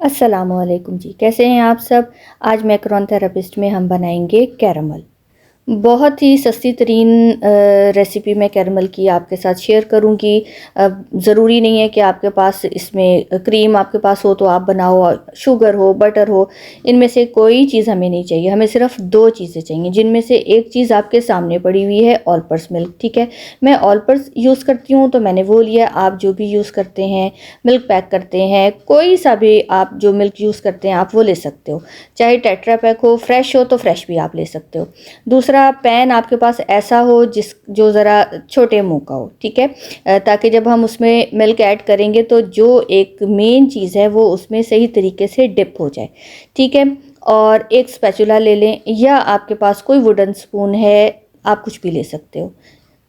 अस्सलामुअलैकुम जी, कैसे हैं आप सब। आज मैकरोन थेरेपिस्ट में हम बनाएंगे कैरमल। बहुत ही सस्ती तरीन रेसिपी मैं कैरमल की आपके साथ शेयर करूंगी। ज़रूरी नहीं है कि आपके पास इसमें क्रीम आपके पास हो तो आप बनाओ, शुगर हो, बटर हो, इनमें से कोई चीज़ हमें नहीं चाहिए। हमें सिर्फ दो चीज़ें चाहिए, जिनमें से एक चीज़ आपके सामने पड़ी हुई है, ऑल पर्स मिल्क। ठीक है, मैं ऑल पर्स यूज़ करती हूँ तो मैंने वो लिया। आप जो भी यूज़ करते हैं, मिल्क पैक करते हैं, कोई सा भी आप जो मिल्क यूज़ करते हैं आप वो ले सकते हो। चाहे टेट्रा पैक हो, फ्रेश हो तो फ्रेश भी आप ले सकते हो। दूसरा, पैन आपके पास ऐसा हो जो ज़रा छोटे मुंह का हो। ठीक है, ताकि जब हम उसमें मिल्क ऐड करेंगे तो जो एक मेन चीज़ है वो उसमें सही तरीके से डिप हो जाए। ठीक है, और एक स्पैचुला ले लें, या आपके पास कोई वुडन स्पून है, आप कुछ भी ले सकते हो।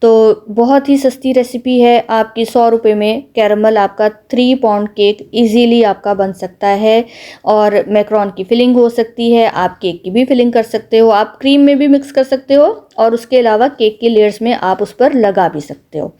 तो बहुत ही सस्ती रेसिपी है आपकी। 100 रुपये में कैरमल आपका 3 पाउंड केक इजीली आपका बन सकता है। और मैक्रोन की फिलिंग हो सकती है, आप केक की भी फिलिंग कर सकते हो, आप क्रीम में भी मिक्स कर सकते हो, और उसके अलावा केक की लेयर्स में आप उस पर लगा भी सकते हो।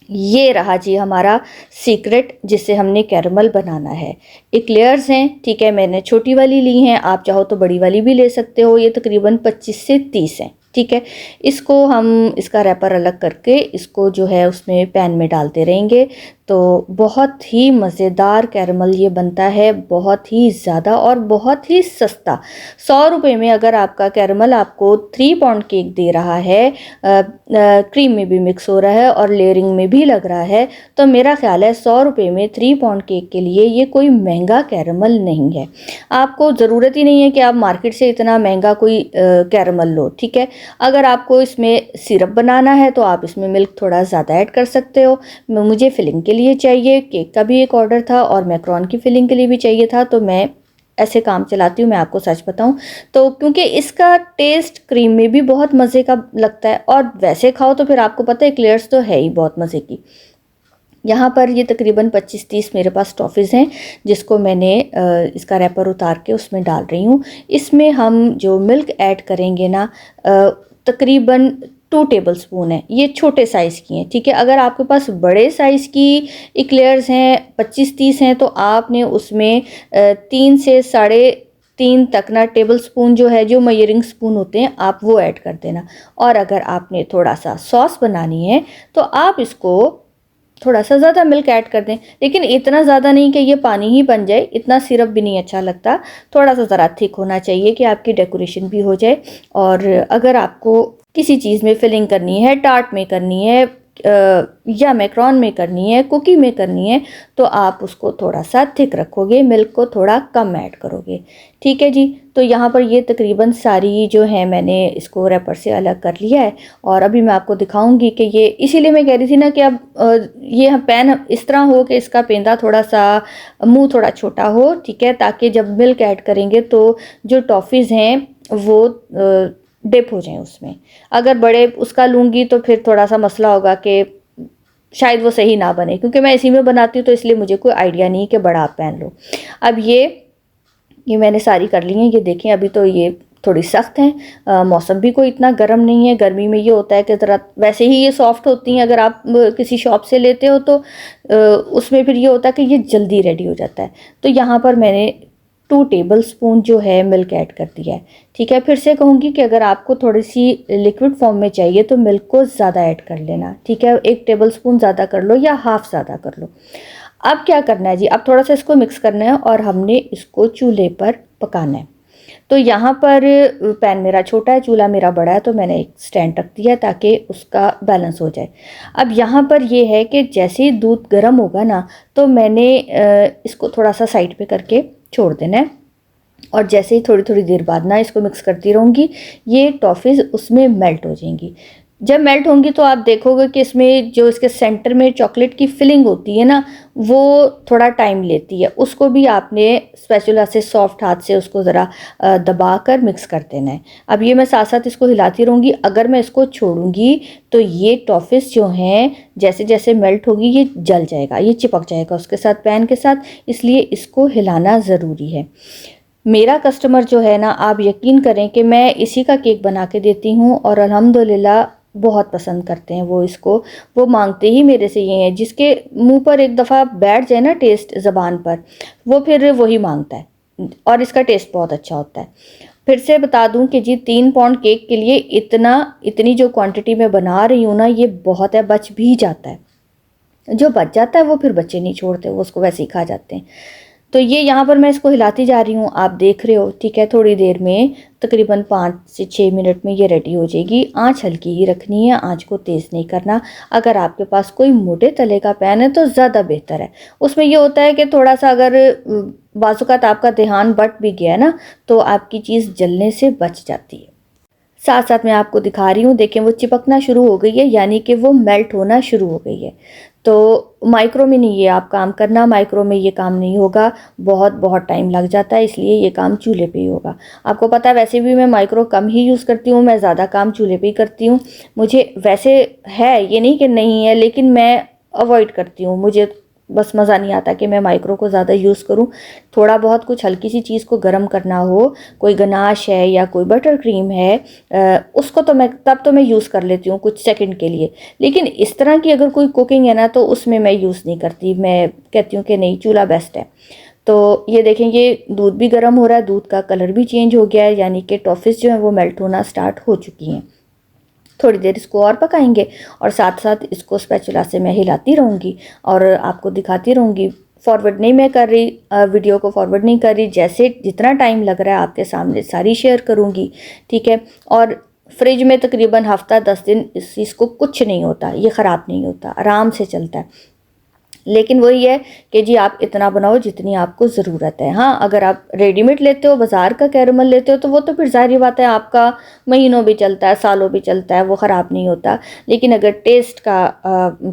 ये रहा जी हमारा सीक्रेट जिससे हमने कैरमल बनाना है। एक लेयर्स हैं, ठीक है, मैंने छोटी वाली ली हैं, आप चाहो तो बड़ी वाली भी ले सकते हो। ये तकरीबन 25 से 30 हैं। ठीक है, इसको हम इसका रैपर अलग करके इसको जो है उसमें पैन में डालते रहेंगे तो बहुत ही मज़ेदार कैरमल ये बनता है, बहुत ही ज़्यादा और बहुत ही सस्ता। 100 रुपये में अगर आपका कैरमल आपको 3 पाउंड केक दे रहा है, क्रीम में भी मिक्स हो रहा है और लेयरिंग में भी लग रहा है, तो मेरा ख्याल है 100 रुपये में 3 पाउंड केक के लिए ये कोई महंगा कैरमल नहीं है। आपको ज़रूरत ही नहीं है कि आप मार्केट से इतना महंगा कोई कैरमल लो। ठीक है, अगर आपको इसमें सिरप बनाना है तो आप इसमें मिल्क थोड़ा ज़्यादा ऐड कर सकते हो। मुझे फिलिंग के लिए चाहिए, केक का भी एक ऑर्डर था और मैक्रोन की फिलिंग के लिए भी चाहिए था, तो मैं ऐसे काम चलाती हूँ। मैं आपको सच बताऊँ तो क्योंकि इसका टेस्ट क्रीम में भी बहुत मज़े का लगता है, और वैसे खाओ तो फिर आपको पता है क्लेयर्स तो है ही बहुत मज़े की। यहाँ पर ये तकरीबन 25-30 मेरे पास टॉफ़ीज़ हैं, जिसको मैंने इसका रैपर उतार के उसमें डाल रही हूँ। इसमें हम जो मिल्क ऐड करेंगे ना, तकरीबन 2 टेबल स्पून है, ये छोटे साइज़ की हैं। ठीक है, अगर आपके पास बड़े साइज़ की इक्लेयर्स हैं, 25-30 हैं, तो आपने उसमें 3 से साढ़े 3 तक ना टेबल स्पून जो है, जो मेजरिंग स्पून होते हैं, आप वो ऐड कर देना। और अगर आपने थोड़ा सा सॉस बनानी है तो आप इसको थोड़ा सा ज़्यादा मिल्क ऐड कर दें, लेकिन इतना ज़्यादा नहीं कि ये पानी ही बन जाए, इतना सिरप भी नहीं अच्छा लगता। थोड़ा सा ज़रा थिक होना चाहिए कि आपकी डेकोरेशन भी हो जाए। और अगर आपको किसी चीज़ में फिलिंग करनी है, टार्ट में करनी है, या मैक्रोन में करनी है, कुकी में करनी है, तो आप उसको थोड़ा सा थिक रखोगे, मिल्क को थोड़ा कम ऐड करोगे। ठीक है जी, तो यहाँ पर ये तकरीबन सारी जो है मैंने इसको रैपर से अलग कर लिया है, और अभी मैं आपको दिखाऊंगी कि ये, इसीलिए मैं कह रही थी ना कि अब ये पैन इस तरह हो कि इसका पेंदा थोड़ा सा, मुंह थोड़ा छोटा हो। ठीक है, ताकि जब मिल्क ऐड करेंगे तो जो टॉफ़ीज़ हैं वो डिप हो जाएं उसमें। अगर बड़े उसका लूँगी तो फिर थोड़ा सा मसला होगा कि शायद वो सही ना बने, क्योंकि मैं इसी में बनाती हूँ तो इसलिए मुझे कोई आइडिया नहीं कि बड़ा आप पहन लो। अब ये मैंने सारी कर ली हैं। ये देखें, अभी तो ये थोड़ी सख्त हैं। मौसम भी कोई इतना गर्म नहीं है। गर्मी में ये होता है कि ज़रा, वैसे ही ये सॉफ्ट होती हैं, अगर आप किसी शॉप से लेते हो तो उसमें फिर ये होता है कि ये जल्दी रेडी हो जाता है। तो यहाँ पर मैंने 2 टेबल स्पून जो है मिल्क ऐड कर दिया है। ठीक है, फिर से कहूँगी कि अगर आपको थोड़ी सी लिक्विड फॉर्म में चाहिए तो मिल्क को ज़्यादा ऐड कर लेना। ठीक है, 1 टेबल स्पून ज़्यादा कर लो या हाफ़ ज़्यादा कर लो। अब क्या करना है जी, अब थोड़ा सा इसको मिक्स करना है और हमने इसको चूल्हे पर पकाना है। तो यहाँ पर पैन मेरा छोटा है, चूल्हा मेरा बड़ा है, तो मैंने एक स्टैंड रख दिया ताकि उसका बैलेंस हो जाए। अब यहाँ पर ये है कि जैसे ही दूध गर्म होगा ना, तो मैंने इसको थोड़ा सा साइड पे करके छोड़ देना है, और जैसे ही थोड़ी थोड़ी देर बाद ना इसको मिक्स करती रहूँगी, ये टॉफ़ीज़ उसमें मेल्ट हो जाएंगी। जब मेल्ट होंगी तो आप देखोगे कि इसमें जो इसके सेंटर में चॉकलेट की फिलिंग होती है ना, वो थोड़ा टाइम लेती है। उसको भी आपने स्पैचुला से, सॉफ्ट हाथ से उसको ज़रा दबा कर मिक्स कर देना है। अब ये मैं साथ साथ इसको हिलाती रहूँगी। अगर मैं इसको छोड़ूंगी तो ये टॉफ़ीज़ जो हैं जैसे जैसे मेल्ट होगी ये जल जाएगा, ये चिपक जाएगा उसके साथ, पैन के साथ, इसलिए इसको हिलाना ज़रूरी है। मेरा कस्टमर जो है ना, आप यकीन करें कि मैं इसी का केक बना के देती हूँ और अल्हम्दुलिल्लाह बहुत पसंद करते हैं वो इसको, वो मांगते ही मेरे से ये हैं। जिसके मुंह पर एक दफ़ा बैठ जाए ना टेस्ट ज़बान पर, वो फिर वही मांगता है और इसका टेस्ट बहुत अच्छा होता है। फिर से बता दूं कि जी 3 पाउंड केक के लिए इतनी जो क्वांटिटी मैं बना रही हूँ ना, ये बहुत है, बच भी जाता है। जो बच जाता है वो फिर बच्चे नहीं छोड़ते, वो उसको वैसे ही खा जाते हैं। तो ये यहाँ पर मैं इसको हिलाती जा रही हूँ, आप देख रहे हो, ठीक है। थोड़ी देर में तकरीबन 5 से 6 मिनट में ये रेडी हो जाएगी। आंच हल्की ही रखनी है, आंच को तेज़ नहीं करना। अगर आपके पास कोई मोटे तले का पैन है तो ज़्यादा बेहतर है। उसमें ये होता है कि थोड़ा सा अगर बाज़-औक़ात आपका ध्यान बट भी गया ना, तो आपकी चीज़ जलने से बच जाती है। साथ साथ मैं आपको दिखा रही हूँ, देखें वो चिपकना शुरू हो गई है, यानी कि वो मेल्ट होना शुरू हो गई है। तो माइक्रो में नहीं ये आप काम करना, माइक्रो में ये काम नहीं होगा, बहुत बहुत टाइम लग जाता है, इसलिए ये काम चूल्हे पे ही होगा। आपको पता है वैसे भी मैं माइक्रो कम ही यूज़ करती हूँ, मैं ज़्यादा काम चूल्हे पे ही करती हूँ। मुझे वैसे है, ये नहीं कि नहीं है, लेकिन मैं अवॉइड करती हूँ। मुझे बस मज़ा नहीं आता कि मैं माइक्रो को ज़्यादा यूज़ करूँ। थोड़ा बहुत कुछ हल्की सी चीज़ को गर्म करना हो, कोई गनाश है या कोई बटर क्रीम है, उसको तो मैं तब तो मैं यूज़ कर लेती हूँ कुछ सेकंड के लिए। लेकिन इस तरह की अगर कोई कुकिंग है ना, तो उसमें मैं यूज़ नहीं करती। मैं कहती हूँ कि नहीं, चूल्हा बेस्ट है। तो ये देखें, ये दूध भी गर्म हो रहा है, दूध का कलर भी चेंज हो गया है, यानी कि टॉफ़ीज़ जो हैं वो मेल्ट होना स्टार्ट हो चुकी हैं। थोड़ी देर इसको और पकाएंगे और साथ साथ इसको स्पैचुला से मैं हिलाती रहूँगी और आपको दिखाती रहूँगी। फॉरवर्ड नहीं मैं कर रही, वीडियो को फॉरवर्ड नहीं कर रही, जैसे जितना टाइम लग रहा है आपके सामने सारी शेयर करूँगी, ठीक है। और फ्रिज में तकरीबन हफ्ता 10 दिन इसको कुछ नहीं होता, ये ख़राब नहीं होता, आराम से चलता है। लेकिन वही है कि जी आप इतना बनाओ जितनी आपको ज़रूरत है। हाँ, अगर आप रेडीमेड लेते हो, बाज़ार का कैरमल लेते हो, तो वो तो फिर ज़ाहिर बात है आपका महीनों भी चलता है, सालों भी चलता है, वो ख़राब नहीं होता। लेकिन अगर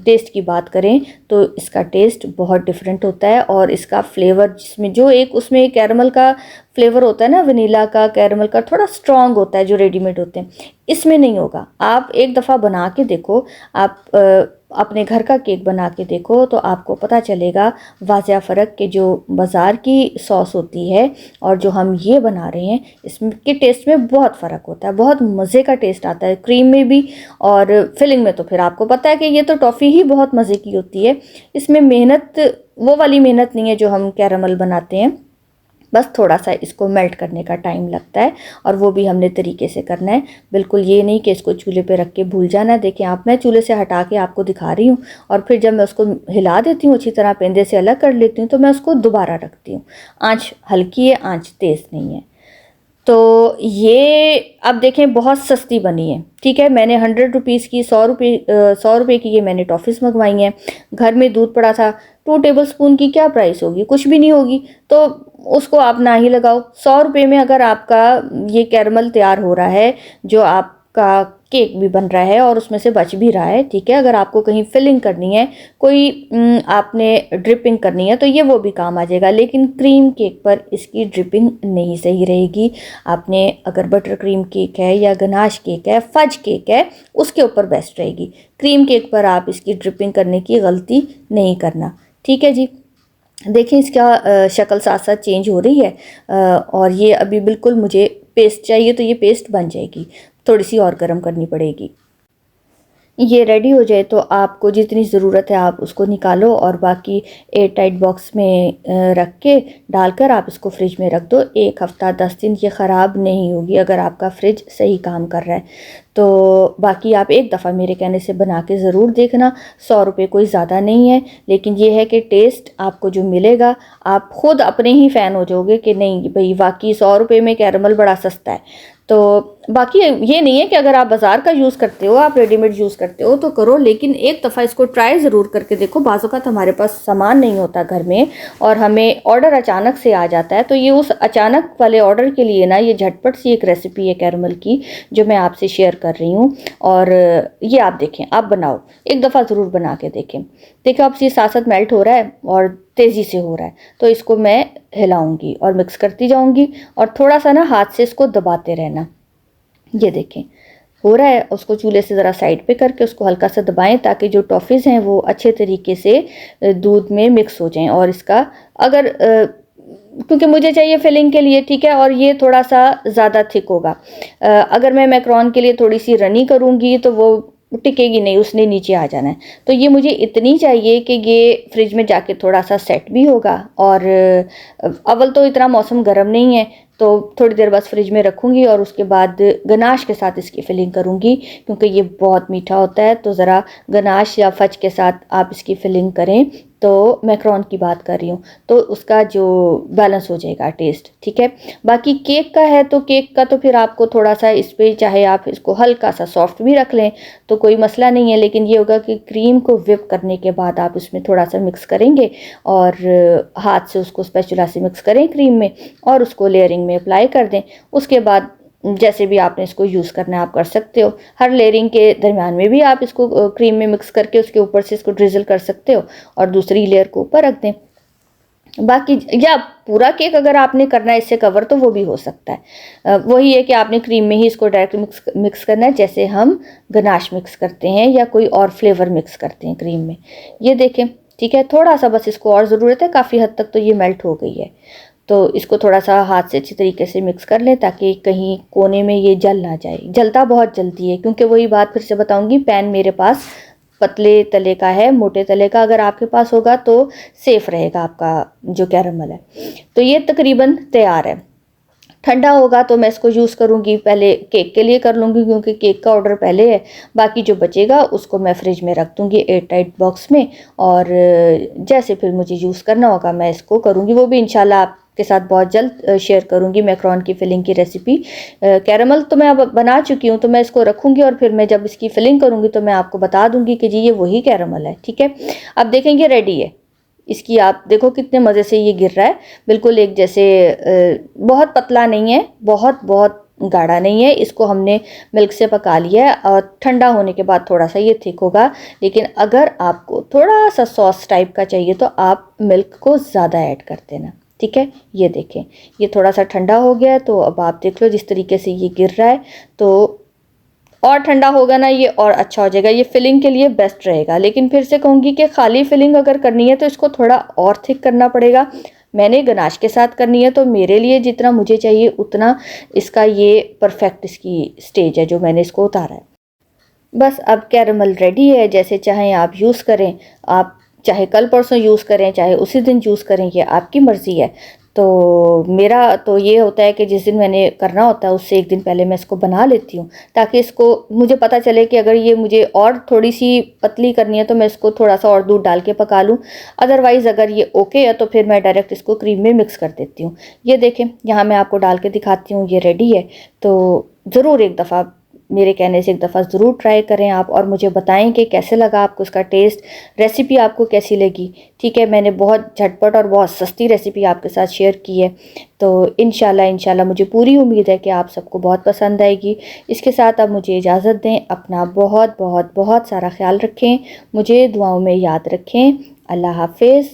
टेस्ट की बात करें तो इसका टेस्ट बहुत डिफरेंट होता है और इसका फ्लेवर, जिसमें जो एक उसमें कैरमल का फ्लेवर होता है ना, वनीला का, कैरमल का, थोड़ा स्ट्रॉन्ग होता है जो रेडीमेड होते हैं, इसमें नहीं होगा। आप एक दफ़ा बना के देखो, आप अपने घर का केक बना के देखो, तो आपको पता चलेगा वाज़िया फ़र्क कि जो बाज़ार की सॉस होती है और जो हम ये बना रहे हैं, इसमें के टेस्ट में बहुत फ़र्क होता है। बहुत मज़े का टेस्ट आता है क्रीम में भी, और फिलिंग में तो फिर आपको पता है कि ये तो टॉफ़ी ही बहुत मज़े की होती है। इसमें मेहनत, वो वाली मेहनत नहीं है जो हम कैरमल बनाते हैं। बस थोड़ा सा इसको मेल्ट करने का टाइम लगता है और वो भी हमने तरीके से करना है। बिल्कुल ये नहीं कि इसको चूल्हे पे रख के भूल जाना है। देखें आप, मैं चूल्हे से हटा के आपको दिखा रही हूँ और फिर जब मैं उसको हिला देती हूँ, अच्छी तरह पेंदे से अलग कर लेती हूँ, तो मैं उसको दोबारा रखती हूँ। आँच हल्की है, आँच तेज़ नहीं है। तो ये अब देखें बहुत सस्ती बनी है, ठीक है। मैंने 100 रुपीज़ की 100 रुपये की ये मैंने टॉफ़ीज़ मंगवाई हैं। घर में दूध पड़ा था, 2 टेबल स्पून की क्या प्राइस होगी, कुछ भी नहीं होगी। तो उसको आप ना ही लगाओ। 100 रुपये में अगर आपका ये कैरमल तैयार हो रहा है, जो आपका केक भी बन रहा है और उसमें से बच भी रहा है, ठीक है। अगर आपको कहीं फिलिंग करनी है, कोई आपने ड्रिपिंग करनी है, तो ये वो भी काम आ जाएगा। लेकिन क्रीम केक पर इसकी ड्रिपिंग नहीं सही रहेगी। आपने अगर बटर क्रीम केक है या गनाश केक है, फज केक है, उसके ऊपर बेस्ट रहेगी। क्रीम केक पर आप इसकी ड्रिपिंग करने की गलती नहीं करना, ठीक है जी। देखें इसका शक्ल साथ साथ चेंज हो रही है और ये अभी बिल्कुल, मुझे पेस्ट चाहिए तो ये पेस्ट बन जाएगी, थोड़ी सी और गर्म करनी पड़ेगी। ये रेडी हो जाए तो आपको जितनी ज़रूरत है आप उसको निकालो और बाकी एयर टाइट बॉक्स में रख के डालकर आप इसको फ्रिज में रख दो। 1 हफ़्ता 10 दिन ये ख़राब नहीं होगी अगर आपका फ्रिज सही काम कर रहा है। तो बाकी आप एक दफ़ा मेरे कहने से बना के ज़रूर देखना। 100 रुपये कोई ज़्यादा नहीं है, लेकिन ये है कि टेस्ट आपको जो मिलेगा, आप ख़ुद अपने ही फ़ैन हो जाओगे कि नहीं भाई, वाकई 100 रुपये में कैरमल बड़ा सस्ता है। तो बाकी ये नहीं है कि अगर आप बाज़ार का यूज़ करते हो, आप रेडीमेड यूज़ करते हो तो करो, लेकिन एक दफ़ा इसको ट्राई ज़रूर करके देखो। बाज़ औक़ात हमारे पास सामान नहीं होता घर में और हमें ऑर्डर अचानक से आ जाता है, तो ये उस अचानक वाले ऑर्डर के लिए ना, ये झटपट सी एक रेसिपी है कैरमल की जो मैं आपसे शेयर कर रही हूँ। और ये आप देखें, आप बनाओ, एक दफ़ा ज़रूर बना के देखें। देखो अब ये साथ साथ मेल्ट हो रहा है और तेज़ी से हो रहा है, तो इसको मैं हिलाऊंगी और मिक्स करती जाऊंगी और थोड़ा सा ना हाथ से इसको दबाते रहना। ये देखें हो रहा है, उसको चूल्हे से ज़रा साइड पे करके उसको हल्का सा दबाएं ताकि जो टॉफ़ीज़ हैं वो अच्छे तरीके से दूध में मिक्स हो जाएं। और इसका अगर क्योंकि मुझे चाहिए फिलिंग के लिए, ठीक है, और ये थोड़ा सा ज़्यादा थिक होगा। अगर मैं मैक्रोन के लिए थोड़ी सी रनी करूँगी तो वो टिकेगी नहीं, उसने नीचे आ जाना है। तो ये मुझे इतनी चाहिए कि ये फ्रिज में जाके थोड़ा सा सेट भी होगा, और अव्वल तो इतना मौसम गर्म नहीं है, तो थोड़ी देर बस फ्रिज में रखूँगी और उसके बाद गनाश के साथ इसकी फिलिंग करूँगी, क्योंकि ये बहुत मीठा होता है। तो ज़रा गनाश या फज के साथ आप इसकी फिलिंग करें। तो मैक्रोन की बात कर रही हूँ, तो उसका जो बैलेंस हो जाएगा टेस्ट, ठीक है। बाकी केक का है, तो केक का तो फिर आपको थोड़ा सा इस पर, चाहे आप इसको हल्का सा सॉफ्ट भी रख लें तो कोई मसला नहीं है, लेकिन ये होगा कि क्रीम को व्हिप करने के बाद आप उसमें थोड़ा सा मिक्स करेंगे और हाथ से उसको स्पैचुला से मिक्स करें क्रीम में, और उसको लेयरिंग में अप्लाई कर दें। उसके बाद जैसे भी आपने इसको यूज़ करना है आप कर सकते हो। हर लेयरिंग के दरमियान में भी आप इसको क्रीम में मिक्स करके उसके ऊपर से इसको ड्रिजल कर सकते हो और दूसरी लेयर को ऊपर रख दें। बाकी या पूरा केक अगर आपने करना है इससे कवर, तो वो भी हो सकता है। वही है कि आपने क्रीम में ही इसको डायरेक्ट मिक्स करना है, जैसे हम गनाश मिक्स करते हैं या कोई और फ्लेवर मिक्स करते हैं क्रीम में। ये देखें, ठीक है, थोड़ा सा बस इसको और ज़रूरत है, काफ़ी हद तक तो ये मेल्ट हो गई है। तो इसको थोड़ा सा हाथ से अच्छी तरीके से मिक्स कर लें ताकि कहीं कोने में ये जल ना जाए। जलता बहुत जल्दी है, क्योंकि वही बात फिर से बताऊंगी, पैन मेरे पास पतले तले का है, मोटे तले का अगर आपके पास होगा तो सेफ़ रहेगा आपका जो कैरमल है। तो ये तकरीबन तैयार है। ठंडा होगा तो मैं इसको यूज़ करूँगी, पहले केक के लिए कर लूँगी क्योंकि केक का ऑर्डर पहले है। बाकी जो बचेगा उसको मैं फ्रिज में रख दूँगी एयर टाइट बॉक्स में, और जैसे फिर मुझे यूज़ करना होगा मैं इसको करूँगी। वो भी इंशाल्लाह आपके साथ बहुत जल्द शेयर करूँगी मैक्रोन की फिलिंग की रेसिपी। कैरमल तो मैं अब बना चुकी हूँ, तो मैं इसको रखूँगी और फिर मैं जब इसकी फिलिंग करूँगी तो मैं आपको बता दूँगी कि जी ये वही कैरमल है, ठीक है। अब देखेंगे रेडी है इसकी, आप देखो कितने मज़े से ये गिर रहा है, बिल्कुल एक जैसे, बहुत पतला नहीं है, बहुत बहुत गाढ़ा नहीं है। इसको हमने मिल्क से पका लिया है और ठंडा होने के बाद थोड़ा सा ये थिक होगा। लेकिन अगर आपको थोड़ा सा सॉस टाइप का चाहिए तो आप मिल्क को ज़्यादा ऐड कर देना, ठीक है। ये देखें, ये थोड़ा सा ठंडा हो गया है, तो अब आप देख लो जिस तरीके से ये गिर रहा है, तो और ठंडा होगा ना ये और अच्छा हो जाएगा। ये फिलिंग के लिए बेस्ट रहेगा। लेकिन फिर से कहूँगी कि खाली फिलिंग अगर करनी है तो इसको थोड़ा और थिक करना पड़ेगा। मैंने गनाश के साथ करनी है, तो मेरे लिए जितना मुझे चाहिए उतना इसका ये परफेक्ट इसकी स्टेज है जो मैंने इसको उतारा है। बस अब कैरमल रेडी है, जैसे चाहें आप यूज़ करें। आप चाहे कल परसों यूज़ करें, चाहे उसी दिन यूज़ करें, ये आपकी मर्ज़ी है। तो मेरा तो ये होता है कि जिस दिन मैंने करना होता है उससे एक दिन पहले मैं इसको बना लेती हूँ, ताकि इसको मुझे पता चले कि अगर ये मुझे और थोड़ी सी पतली करनी है तो मैं इसको थोड़ा सा और दूध डाल के पका लूँ। अदरवाइज़ अगर ये ओके है तो फिर मैं डायरेक्ट इसको क्रीम में मिक्स कर देती हूँ। ये देखें, यहाँ मैं आपको डाल के दिखाती हूँ, ये रेडी है। तो ज़रूर एक दफ़ा, मेरे कहने से एक दफ़ा ज़रूर ट्राई करें आप, और मुझे बताएं कि कैसे लगा आपको इसका टेस्ट, रेसिपी आपको कैसी लगी, ठीक है। मैंने बहुत झटपट और बहुत सस्ती रेसिपी आपके साथ शेयर की है। तो इंशाल्लाह मुझे पूरी उम्मीद है कि आप सबको बहुत पसंद आएगी। इसके साथ अब मुझे इजाज़त दें। अपना बहुत बहुत बहुत सारा ख्याल रखें, मुझे दुआओं में याद रखें। अल्लाह हाफिज़।